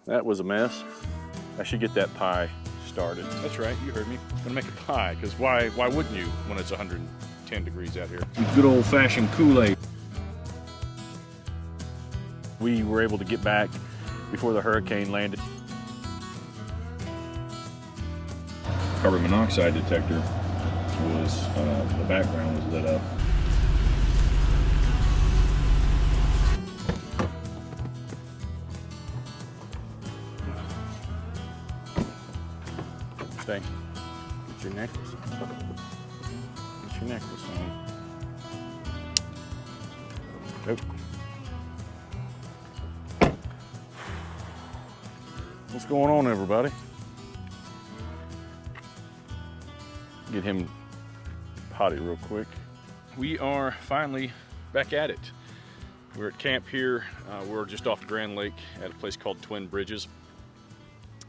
That was a mess. I should get that pie started. That's right, you heard me. I'm gonna make a pie, because why wouldn't you when it's 110 degrees out here? Good old-fashioned Kool-Aid. We were able to get back before the hurricane landed. Carbon monoxide detector was, the background was lit up. Stay. Get your necklace. Get your necklace on. Nope. What's going on, everybody? Get him potty real quick. We are finally back at it. We're at camp here. We're just off Grand Lake at a place called Twin Bridges.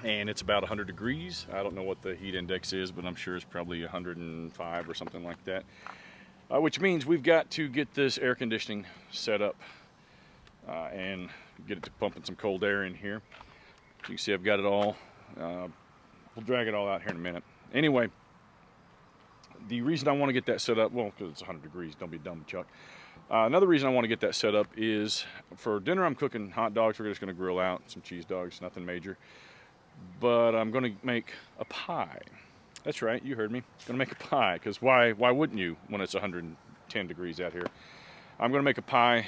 And it's about 100 degrees. I don't know what the heat index is, but I'm sure it's probably 105 or something like that. Which means we've got to get this air conditioning set up and get it to pumping some cold air in here. You can see I've got it all. We'll drag it all out here in a minute. Anyway, the reason I want to get that set up, well, because it's 100 degrees, don't be dumb, Chuck. Another reason I want to get that set up is for dinner I'm cooking hot dogs. We're just going to grill out some cheese dogs, nothing major. But I'm going to make a pie. That's right, you heard me. I'm going to make a pie, because why wouldn't you when it's 110 degrees out here? I'm going to make a pie.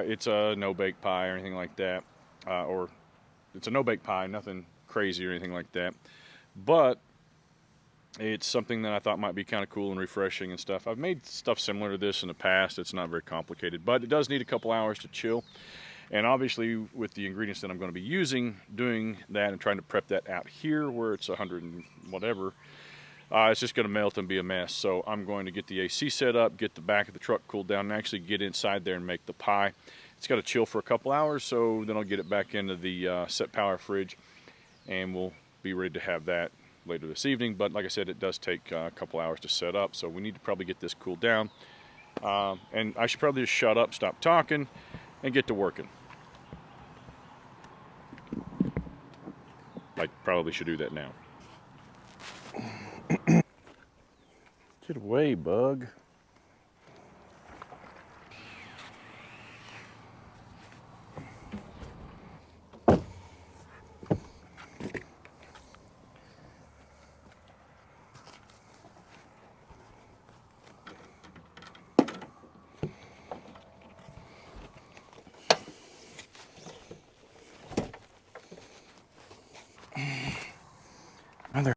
It's a no-bake pie or anything like that. Or it's a no-bake pie, nothing crazy or anything like that. But it's something that I thought might be kind of cool and refreshing and stuff. I've made stuff similar to this in the past. It's not very complicated, but it does need a couple hours to chill. And obviously, with the ingredients that I'm going to be using, doing that and trying to prep that out here where it's 100 and whatever, it's just going to melt and be a mess. So I'm going to get the AC set up, get the back of the truck cooled down, and actually get inside there and make the pie. It's got to chill for a couple hours, so then I'll get it back into the SetPower fridge, and we'll be ready to have that later this evening. But like I said, it does take a couple hours to set up, so we need to probably get this cooled down. And I should probably just shut up, stop talking, and get to working. I probably should do that now. Get away, bug. Mother.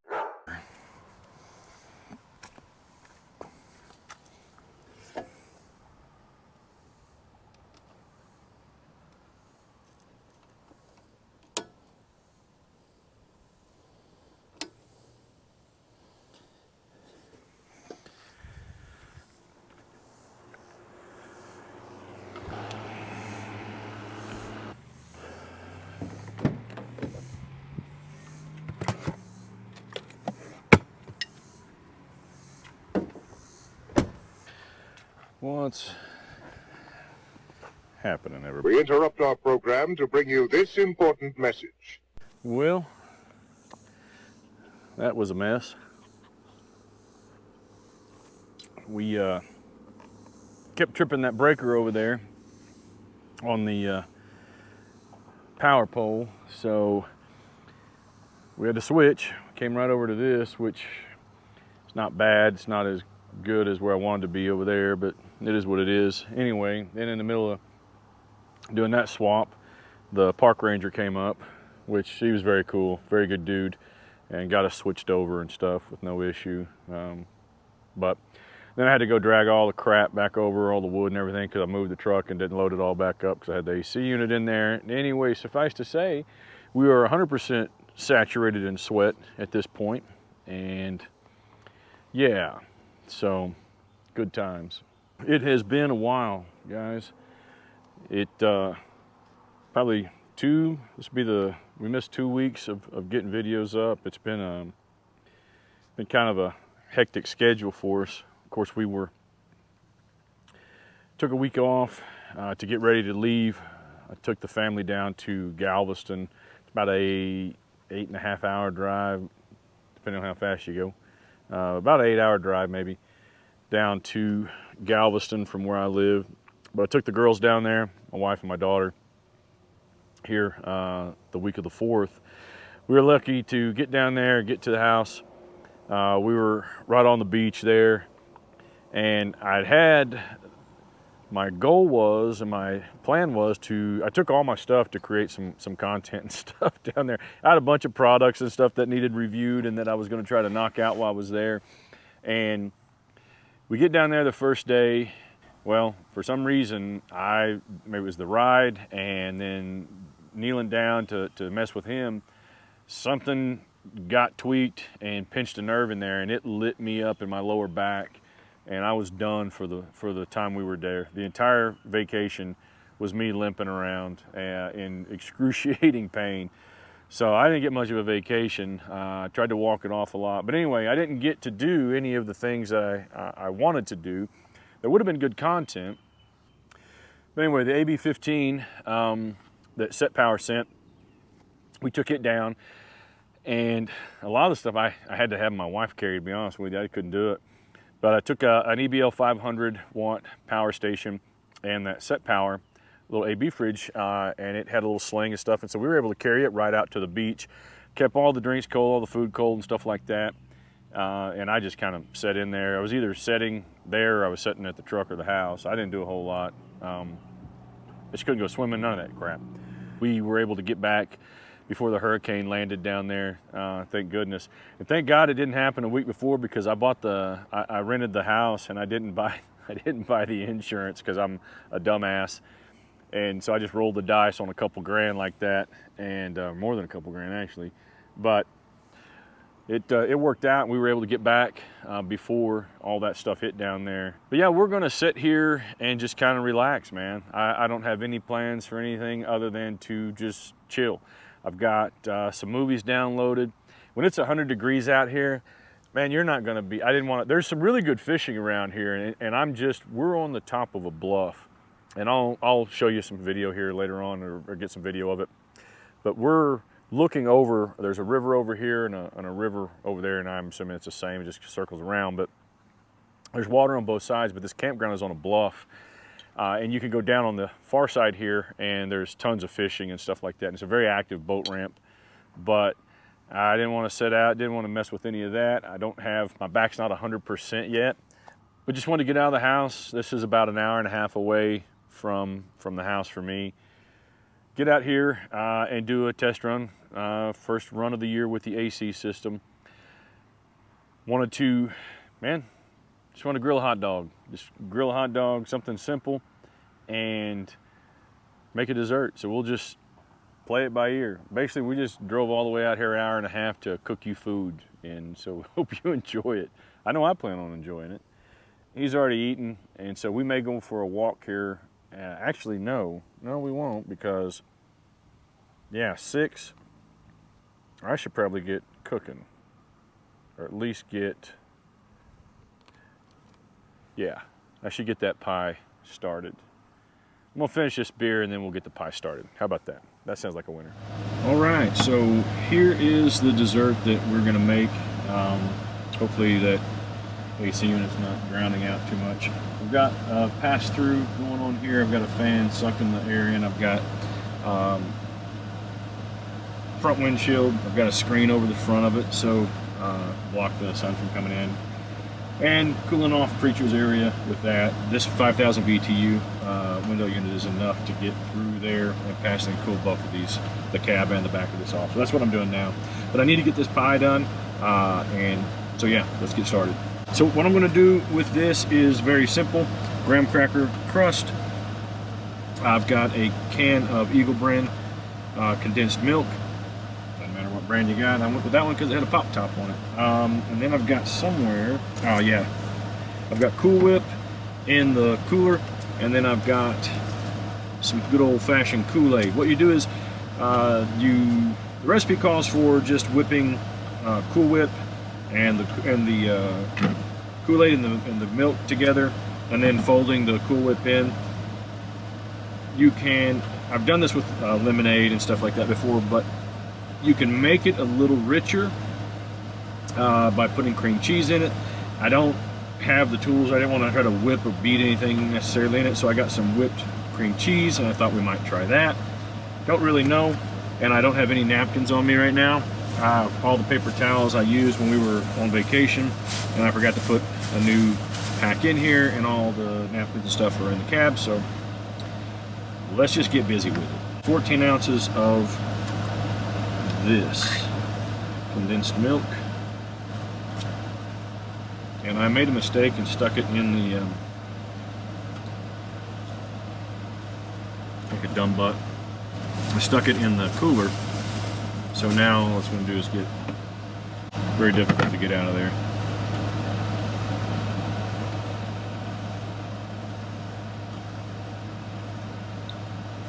What's happening, everybody? We interrupt our program to bring you this important message. Well, that was a mess. We kept tripping that breaker over there on the power pole, so we had to switch. Came right over to this, which is not bad. It's not as good as where I wanted to be over there, but it is what it is. Anyway, then in the middle of doing that swap, the park ranger came up, which he was very cool, very good dude, and got us switched over and stuff with no issue. But then I had to go drag all the crap back over, all the wood and everything, because I moved the truck and didn't load it all back up because I had the AC unit in there. Anyway, suffice to say, we were 100% saturated in sweat at this point, and yeah, so good times. It has been a while, guys. It probably we missed 2 weeks of getting videos up. It's been kind of a hectic schedule for us. Of course, took a week off to get ready to leave. I took the family down to Galveston to about a 8.5 hour drive, depending on how fast you go. About an 8 hour drive maybe, down to Galveston from where I live. But I took the girls down there, my wife and my daughter, here the week of the 4th. We were lucky to get down there, get to the house. We were right on the beach there, and my goal was, and my plan was I took all my stuff to create some content and stuff down there. I had a bunch of products and stuff that needed reviewed and that I was gonna try to knock out while I was there. And we get down there the first day. Well, for some reason, maybe it was the ride and then kneeling down to mess with him, something got tweaked and pinched a nerve in there, and it lit me up in my lower back, and I was done for the time we were there. The entire vacation was me limping around in excruciating pain. So I didn't get much of a vacation. I tried to walk it off a lot. But anyway, I didn't get to do any of the things that I wanted to do. That would have been good content. But anyway, the AB15 that SetPower sent, we took it down. And a lot of the stuff I had to have my wife carry, to be honest with you. I couldn't do it. But I took an EBL 500 watt power station and that SetPower little AB fridge, and it had a little sling and stuff. And so we were able to carry it right out to the beach. Kept all the drinks cold, all the food cold and stuff like that. And I just kind of sat in there. I was either sitting there or I was sitting at the truck or the house. I didn't do a whole lot. I just couldn't go swimming, none of that crap. We were able to get back before the hurricane landed down there, thank goodness. And thank God it didn't happen a week before, because I rented the house and I didn't buy the insurance because I'm a dumbass. And so I just rolled the dice on a couple grand like that, and more than a couple grand actually. But it worked out, and we were able to get back before all that stuff hit down there. But yeah, we're gonna sit here and just kind of relax, man. I don't have any plans for anything other than to just chill. I've got some movies downloaded. When it's 100 degrees out here, man, you're not gonna be, there's some really good fishing around here, and we're on the top of a bluff. And I'll show you some video here later on, or get some video of it. But we're looking over, there's a river over here and a river over there, and I'm assuming it's the same, it just circles around. But there's water on both sides, but this campground is on a bluff. And you can go down on the far side here, and there's tons of fishing and stuff like that. And it's a very active boat ramp. But I didn't want to set out, didn't want to mess with any of that. My back's not 100% yet. But just wanted to get out of the house. This is about an hour and a half away from the house for me. Get out here and do a test run, first run of the year with the AC system. Just want to grill a hot dog. Just grill a hot dog, something simple, and make a dessert. So we'll just play it by ear. Basically, we just drove all the way out here an hour and a half to cook you food, and so hope you enjoy it. I know I plan on enjoying it. He's already eaten, and so we may go for a walk here. Actually, no, we won't, because, yeah, 6, I should probably get cooking, or at least I should get that pie started. I'm gonna finish this beer and then we'll get the pie started. How about that? That sounds like a winner. All right, so here is the dessert that we're gonna make. Hopefully that AC unit's not grounding out too much. We've got pass-through going on here. I've got a fan sucking the air in. I've got front windshield. I've got a screen over the front of it, so block the sun from coming in. And cooling off Preacher's area with that. This 5,000 BTU window unit is enough to get through there and pass and cool both of these, the cab and the back of this off. So that's what I'm doing now. But I need to get this pie done, and so yeah, let's get started. So what I'm gonna do with this is very simple. Graham cracker crust. I've got a can of Eagle Brand condensed milk. Doesn't matter what brand you got. I went with that one because it had a pop top on it. And then I've got somewhere, I've got Cool Whip in the cooler, and then I've got some good old-fashioned Kool-Aid. What you do is, the recipe calls for just whipping Cool Whip and the Kool-Aid and the milk together, and then folding the Cool Whip in. You can, I've done this with lemonade and stuff like that before, but You can make it a little richer by putting cream cheese in it. I don't have the tools. I didn't want to try to whip or beat anything necessarily in it, so I got some whipped cream cheese, and I thought we might try that. Don't really know, and I don't have any napkins on me right now. All the paper towels I used when we were on vacation, and I forgot to put a new pack in here, and all the napkins and stuff are in the cab, so let's just get busy with it. 14 ounces of this condensed milk, and I made a mistake and stuck it in the like a dumb butt. I stuck it in the cooler, so now what's going to do is get very difficult to get out of there.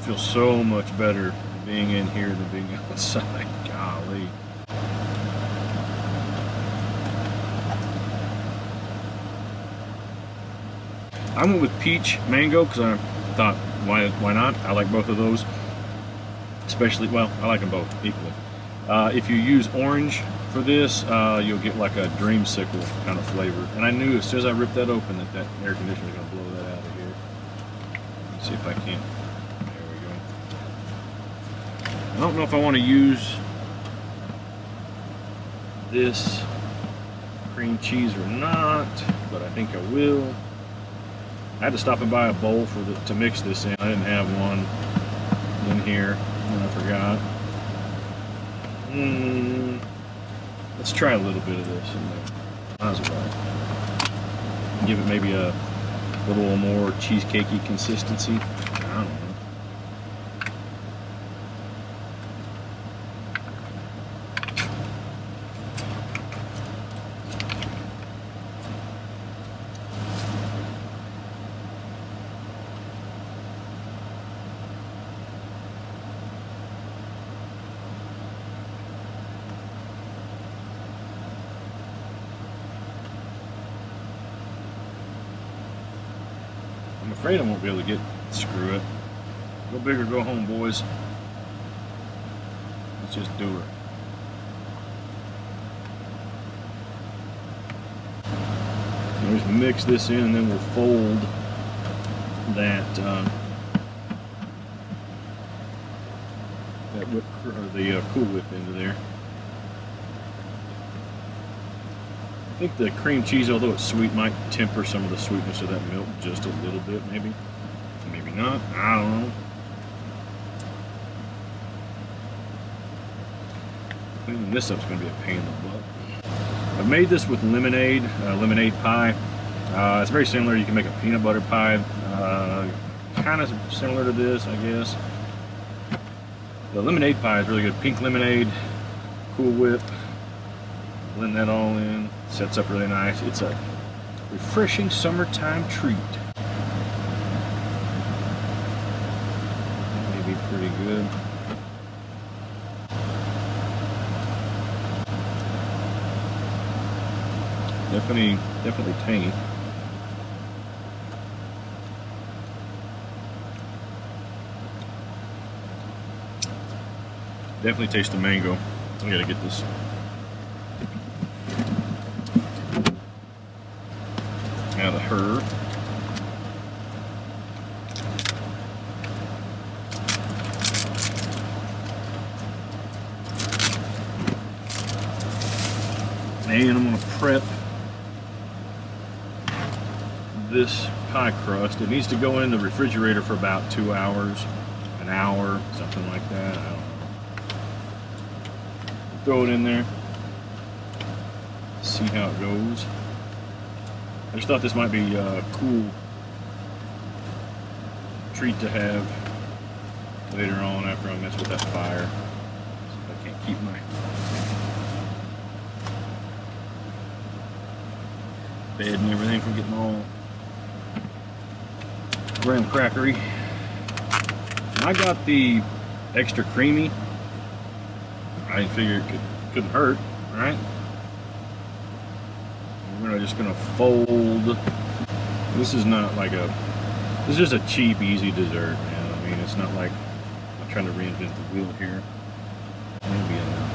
Feels so much better being in here than being outside. Golly. I went with peach mango because I thought, why not? I like both of those. Especially, well, I like them both equally. If you use orange for this, you'll get like a dreamsicle kind of flavor. And I knew as soon as I ripped that open that air conditioner is going to blow that out of here. Let's see if I can. There we go. I don't know if I want to use this cream cheese or not, but I think I will. I had to stop and buy a bowl to mix this in. I didn't have one in here, and I forgot. Let's try a little bit of this in there. Might as well. Give it maybe a little more cheesecakey consistency. I don't know. I'm afraid I won't be able to screw it. Go big or go home, boys. Let's just do it. We'll just mix this in, and then we'll fold that the Cool Whip into there. I think the cream cheese, although it's sweet, might temper some of the sweetness of that milk just a little bit, maybe. Maybe not. I don't know. Cleaning this up is going to be a pain in the butt. I've made this with lemonade pie. It's very similar. You can make a peanut butter pie. Kind of similar to this, I guess. The lemonade pie is really good. Pink lemonade, Cool Whip. Blend that all in. Sets up really nice. It's a refreshing summertime treat. That may be pretty good. Definitely tangy. Definitely taste the mango. I gotta get this. Out of her. And I'm going to prep this pie crust. It needs to go in the refrigerator for about 2 hours, an hour, something like that. I don't know. Throw it in there. See how it goes. I just thought this might be a cool treat to have later on after I mess with that fire. So I can't keep my bed and everything from getting all graham crackery. I got the extra creamy. I figured it couldn't hurt, right? We're just gonna fold. This is not like this is just a cheap, easy dessert, man. I mean, it's not like I'm trying to reinvent the wheel here. Maybe enough.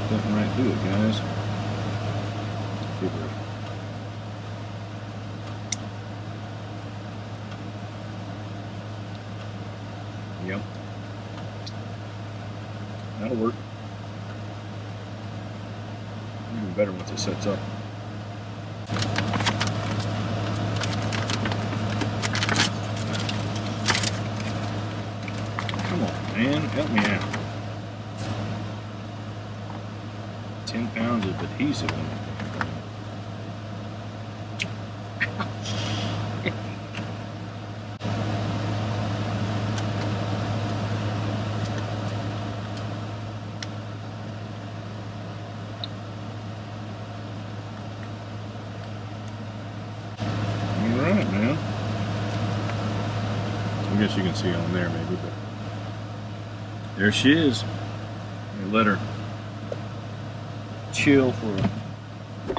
Cutting right through it, guys. Super. Yep. That'll work. Even better once it sets up. Come on, man. Help me out. 10 pounds of adhesive in it. Alright, man. I guess you can see on there maybe, but there she is. You let her chill for a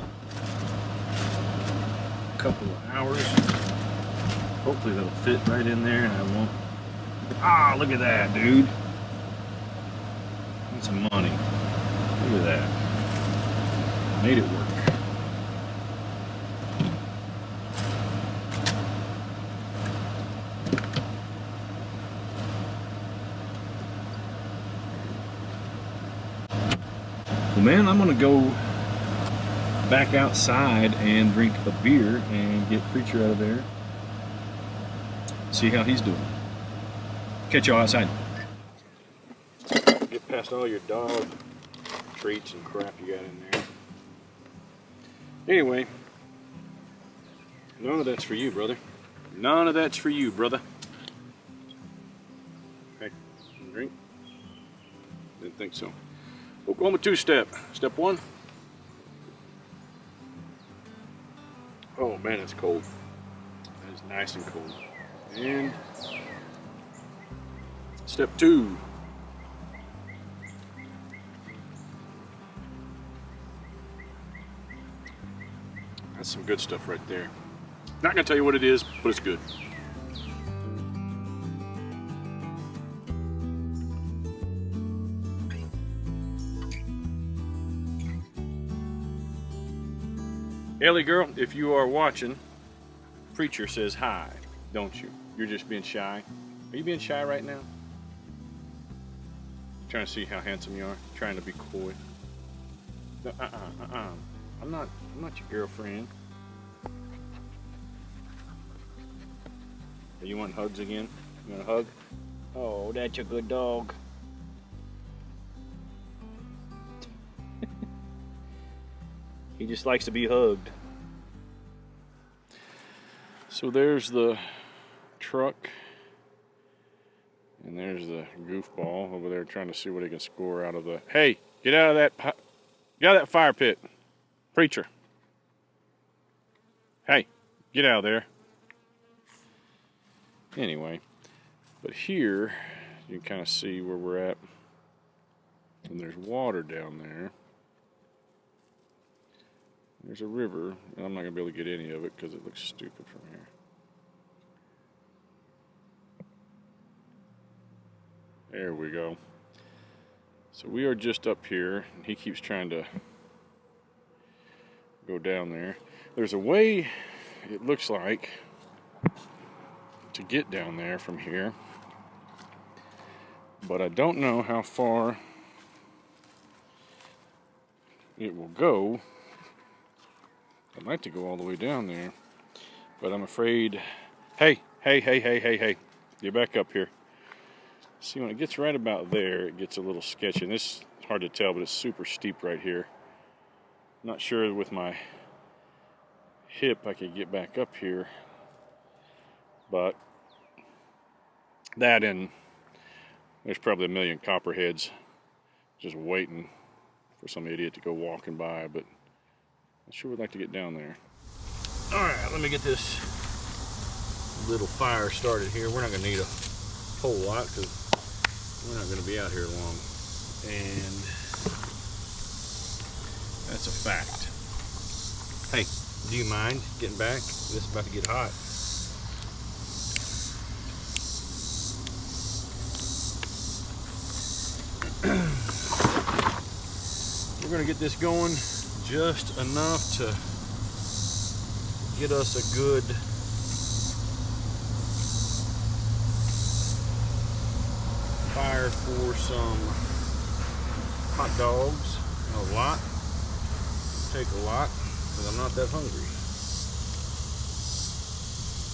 couple of hours. Hopefully that'll fit right in there and I won't. Ah, look at that, dude. That's some money. Look at that. Made it work. Well, man, I'm gonna go back outside and drink a beer and get Preacher out of there. See how he's doing. Catch y'all outside. Get past all your dog treats and crap you got in there. Anyway, none of that's for you, brother. None of that's for you, brother. Hey, drink? Didn't think so. Oklahoma two-step. Step one. Oh man, it's cold. That is nice and cold. And step two. That's some good stuff right there. Not gonna tell you what it is, but it's good. Ellie girl, if you are watching, Preacher says hi, don't you? You're just being shy. Are you being shy right now? Trying to see how handsome you are? Trying to be coy? No, I'm not your girlfriend. Are you want hugs again? You want a hug? Oh, that's a good dog. He just likes to be hugged. So there's the truck, and there's the goofball over there trying to see what he can score out of the. Hey, get out of that fire pit, Preacher. Hey, get out of there. Anyway, but here you can kind of see where we're at, and there's water down there. There's a river, and I'm not going to be able to get any of it because it looks stupid from here. There we go. So we are just up here, and he keeps trying to go down there. There's a way, it looks like, to get down there from here, but I don't know how far it will go. I'd like to go all the way down there, but I'm afraid. Hey, get back up here. See, when it gets right about there, it gets a little sketchy. And this is hard to tell, but it's super steep right here. Not sure with my hip I could get back up here, but that and there's probably a million copperheads just waiting for some idiot to go walking by, but I sure would like to get down there. All right, let me get this little fire started here. We're not gonna need a whole lot because we're not gonna be out here long. And that's a fact. Hey, do you mind getting back? This is about to get hot. We're gonna get this going just enough to get us a good fire for some hot dogs. A lot. Take a lot, because I'm not that hungry.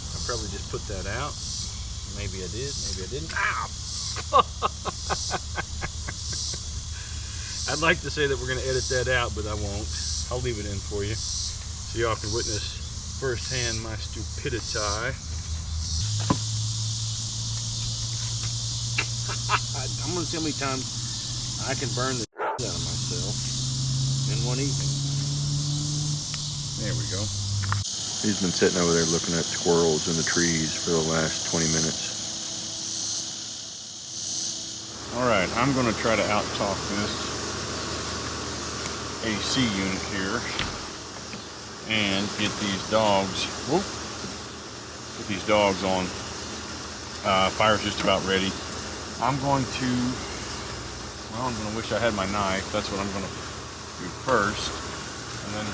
I probably just put that out. Maybe I did, maybe I didn't. Ow! I'd like to say that we're going to edit that out, but I won't. I'll leave it in for you so y'all can witness firsthand my stupidity. I'm going to see how many times I can burn the out of myself in one evening. There we go. He's been sitting over there looking at squirrels in the trees for the last 20 minutes. All right, I'm going to try to out-talk this AC unit here and get these dogs, get these dogs on. Fire's just about ready. I'm going to wish I had my knife. That's what I'm going to do first. And then,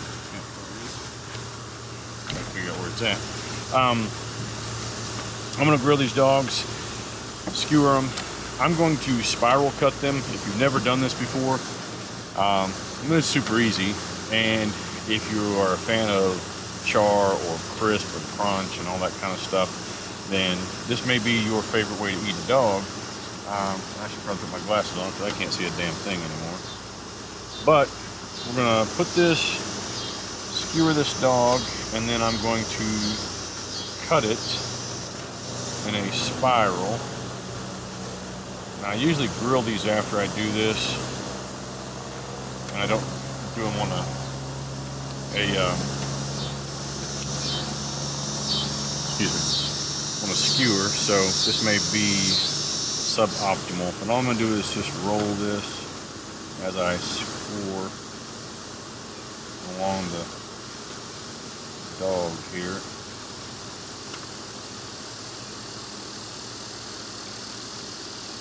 try to figure out where it's at. I'm going to grill these dogs, skewer them. I'm going to spiral cut them. If you've never done this before, it's super easy. And if you are a fan of char or crisp or crunch and all that kind of stuff, then this may be your favorite way to eat a dog. I should probably put my glasses on because I can't see a damn thing anymore. But we're going to put this, skewer this dog, and then I'm going to cut it in a spiral. Now, I usually grill these after I do this, and I don't do them on on a skewer, so this may be suboptimal. But all I'm going to do is just roll this as I score along the dog here.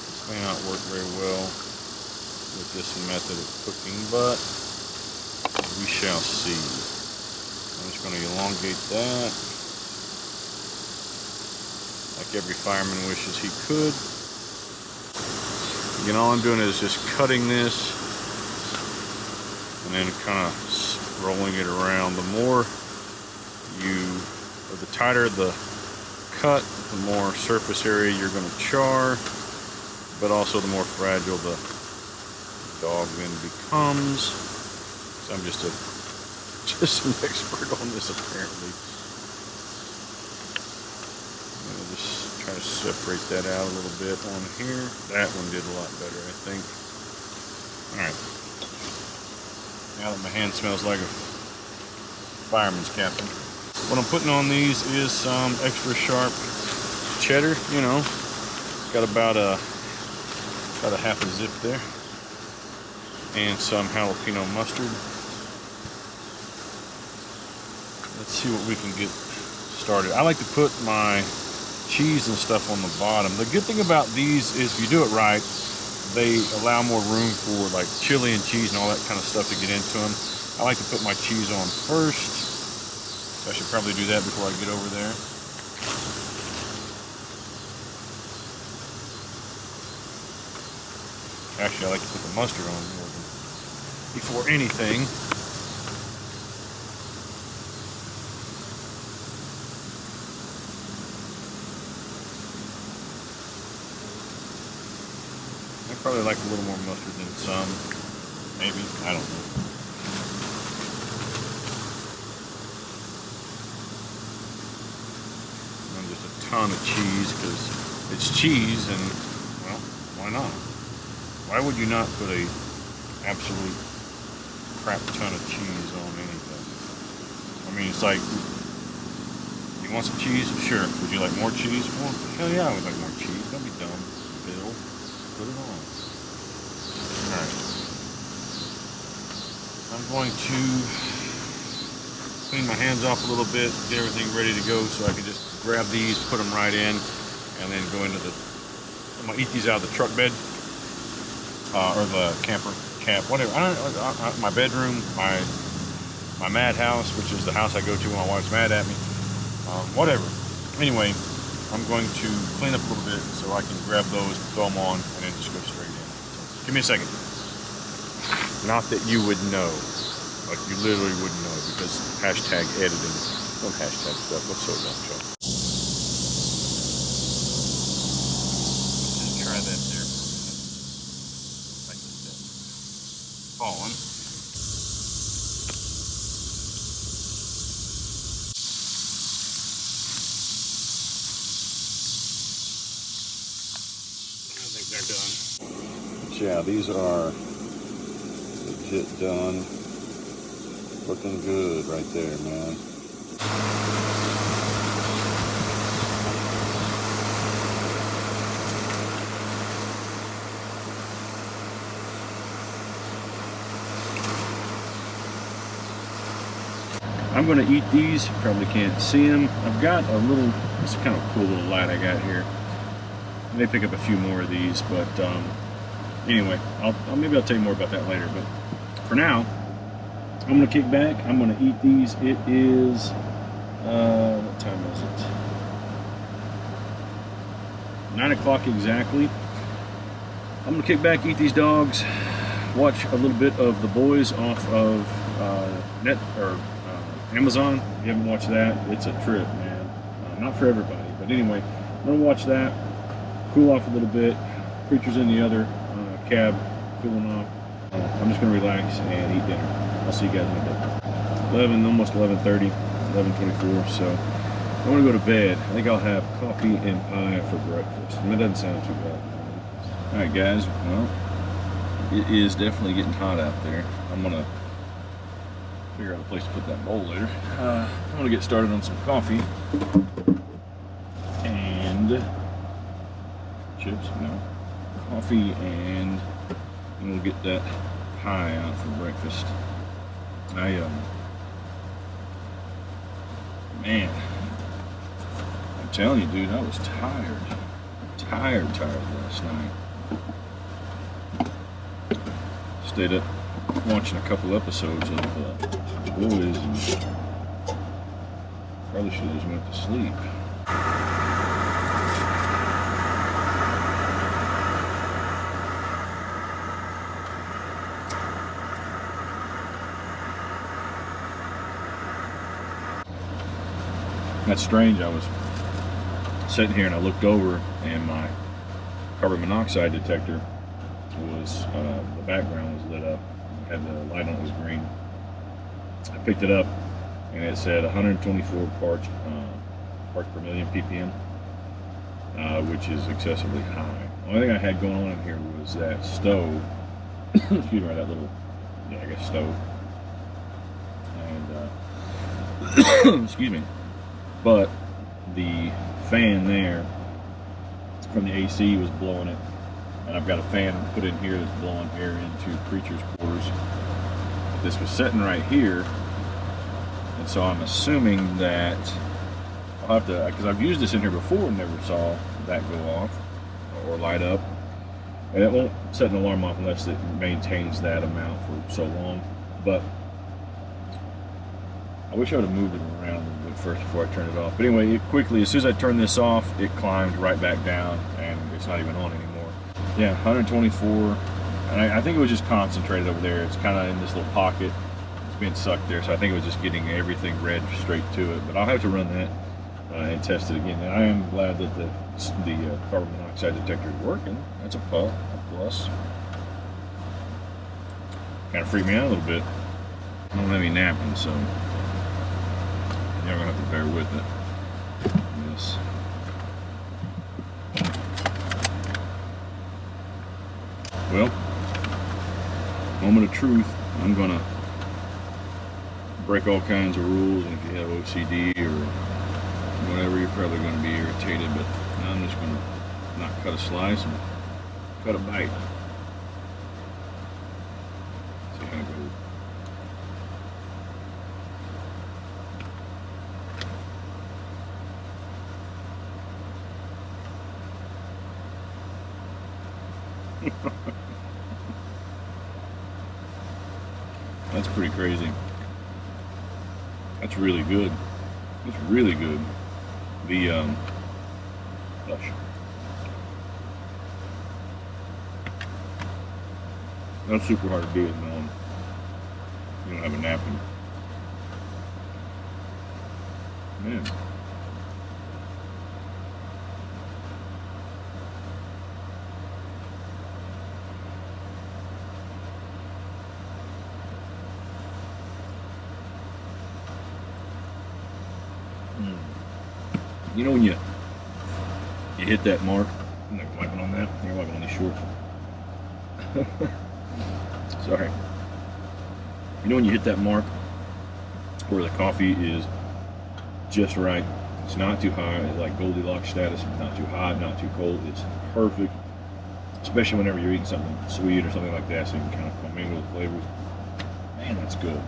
This may not work very well with this method of cooking, but we shall see. I'm just going to elongate that like every fireman wishes he could. Again, all I'm doing is just cutting this and then kind of rolling it around. The tighter the cut, the more surface area you're going to char, but also the more fragile the dog then becomes. So I'm just an expert on this apparently. Just try to separate that out a little bit on here. That one did a lot better, I think. Alright. Now that my hand smells like a fireman's captain. What I'm putting on these is some extra sharp cheddar, you know. Got about a half a zip there. And some jalapeno mustard. Let's see what we can get started. I like to put my cheese and stuff on the bottom. The good thing about these is if you do it right, they allow more room for like chili and cheese and all that kind of stuff to get into them. I like to put my cheese on first. So I should probably do that before I get over there. Actually, I like to put the mustard on before anything. Probably like a little more mustard than some, maybe, I don't know. And just a ton of cheese because it's cheese and, well, why not? Why would you not put a absolute crap ton of cheese on anything? I mean, it's like, you want some cheese? Sure. Would you like more cheese? Well, hell yeah, I would like more cheese. Don't be dumb, Bill. Put it on. Alright. I'm going to clean my hands off a little bit, get everything ready to go so I can just grab these, put them right in, and then go into I'm going to eat these out of the truck bed, or the camper camp, whatever. My bedroom, my madhouse, which is the house I go to when my wife's mad at me. Whatever. Anyway, I'm going to clean up a little bit so I can grab those, throw them on, and then just go straight in. So, give me a second. Not that you would know, like you literally wouldn't know, because hashtag editing. Don't hashtag stuff. What's so dumb, Joe? Just try that there. Like that. Falling. I think they're done. But yeah, these are legit done. Looking good right there, man. I'm going to eat these. You probably can't see them. I've got a little, it's a kind of cool little light I got here. I may pick up a few more of these, but anyway, maybe I'll tell you more about that later. But for now, I'm going to kick back. I'm going to eat these. It is, what time is it? 9 o'clock exactly. I'm going to kick back, eat these dogs, watch a little bit of The Boys off of Amazon. If you haven't watched that, it's a trip, man. Not for everybody, but anyway, I'm going to watch that, cool off a little bit. Preacher's in the other cab, cooling off. I'm just going to relax and eat dinner. I'll see you guys in a bit. Almost 11:30, 11:24, so I'm going to go to bed. I think I'll have coffee and pie for breakfast. And that doesn't sound too bad. Alright guys, well, it is definitely getting hot out there. I'm going to figure out a place to put that bowl later. I'm going to get started on some coffee. And chips, no. Coffee, and we'll get that pie out for breakfast. Man, I'm telling you, dude, I was tired last night. Stayed up watching a couple episodes of The Boys, and probably should have just went to sleep. That's strange. I was sitting here and I looked over, and my carbon monoxide detector was, the background was lit up. It had the light on, it was green. I picked it up and it said 124 parts per million ppm, which is excessively high. The only thing I had going on in here was that stove. Excuse me, that little, I guess stove. And excuse me. But the fan there from the AC was blowing it, and I've got a fan put in here that's blowing air into Preacher's quarters. This was sitting right here, and so I'm assuming that I'll have to, because I've used this in here before and never saw that go off or light up, and it won't set an alarm off unless it maintains that amount for so long. But I wish I would have moved it around a little bit first before I turned it off. But anyway, it quickly, as soon as I turned this off, it climbed right back down, and it's not even on anymore. Yeah, 124, and I think it was just concentrated over there. It's kind of in this little pocket. It's being sucked there, so I think it was just getting everything red straight to it. But I'll have to run that and test it again. And I am glad that the carbon monoxide detector is working. That's a plus. Kind of freaked me out a little bit. I don't have any napping, so you're gonna have to bear with it. Yes. Well, moment of truth. I'm gonna break all kinds of rules, and if you have OCD or whatever, you're probably gonna be irritated. But I'm just gonna not cut a slice and cut a bite. See how it goes. That's pretty crazy. That's really good. That's really good. The gosh. That's super hard to do it when you don't have a napkin. Man. You know when you hit that mark, I'm not wiping on that, you're wiping on these shorts. Sorry. You know when you hit that mark where the coffee is just right. It's not too high, it's like Goldilocks status, not too hot, not too cold. It's perfect, especially whenever you're eating something sweet or something like that, so you can kind of commingle the flavors. Man, that's good.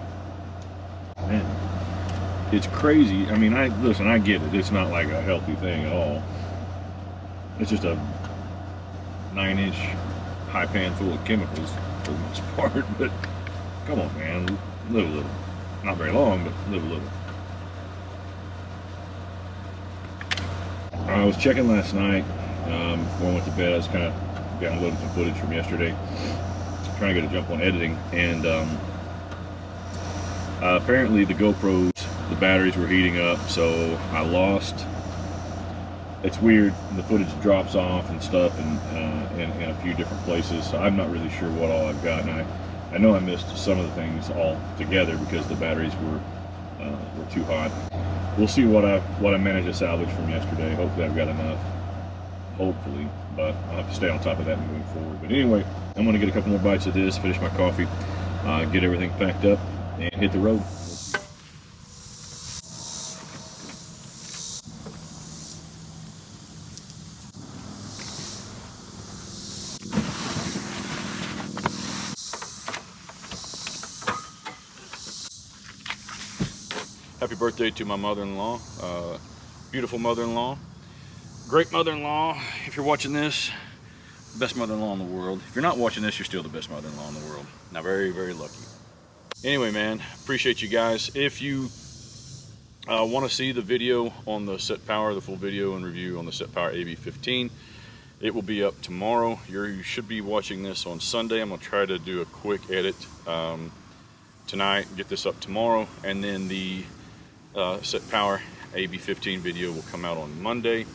Man. It's crazy. I mean, listen, I get it. It's not like a healthy thing at all. It's just a 9-inch high pan full of chemicals for the most part. But come on, man, live a little. Not very long, but live a little. I was checking last night before I went to bed. I was kind of downloading some footage from yesterday, trying to get a jump on editing, and apparently the GoPros, the batteries were heating up, so I lost. It's weird, the footage drops off and stuff in a few different places, so I'm not really sure what all I've got. And I know I missed some of the things all together because the batteries were too hot. We'll see what I managed to salvage from yesterday. Hopefully I've got enough. Hopefully, but I'll have to stay on top of that moving forward. But anyway, I'm gonna get a couple more bites of this, finish my coffee, get everything packed up, and hit the road. Happy birthday to my mother-in-law, beautiful mother-in-law, great mother-in-law. If you're watching this, best mother-in-law in the world. If you're not watching this, you're still the best mother-in-law in the world. Now, very, very lucky. Anyway, man, appreciate you guys. If you want to see the video on the SetPower, the full video and review on the SetPower AB15, it will be up tomorrow. You should be watching this on Sunday. I'm going to try to do a quick edit tonight, get this up tomorrow, and then the SetPower AB15 video will come out on Monday.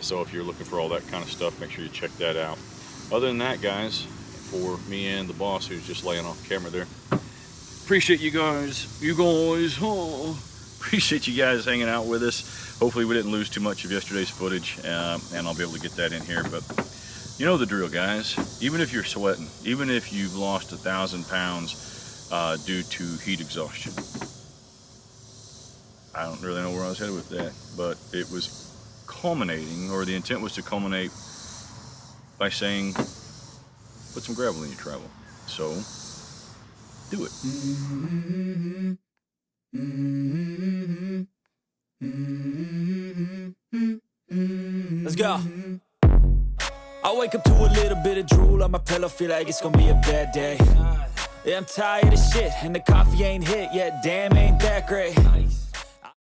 So if you're looking for all that kind of stuff, make sure you check that out. Other than that, guys, for me and the boss who's just laying off camera there, appreciate you guys. Appreciate you guys hanging out with us. Hopefully we didn't lose too much of yesterday's footage, and I'll be able to get that in here. But you know the drill, guys. Even if you're sweating, even if you've lost 1,000 pounds due to heat exhaustion, I don't really know where I was headed with that, but it was culminating, or the intent was to culminate by saying, put some gravel in your travel. So, do it. Let's go. I wake up to a little bit of drool on my pillow, feel like it's gonna be a bad day. Yeah, I'm tired of shit, and the coffee ain't hit yet, damn, ain't that great.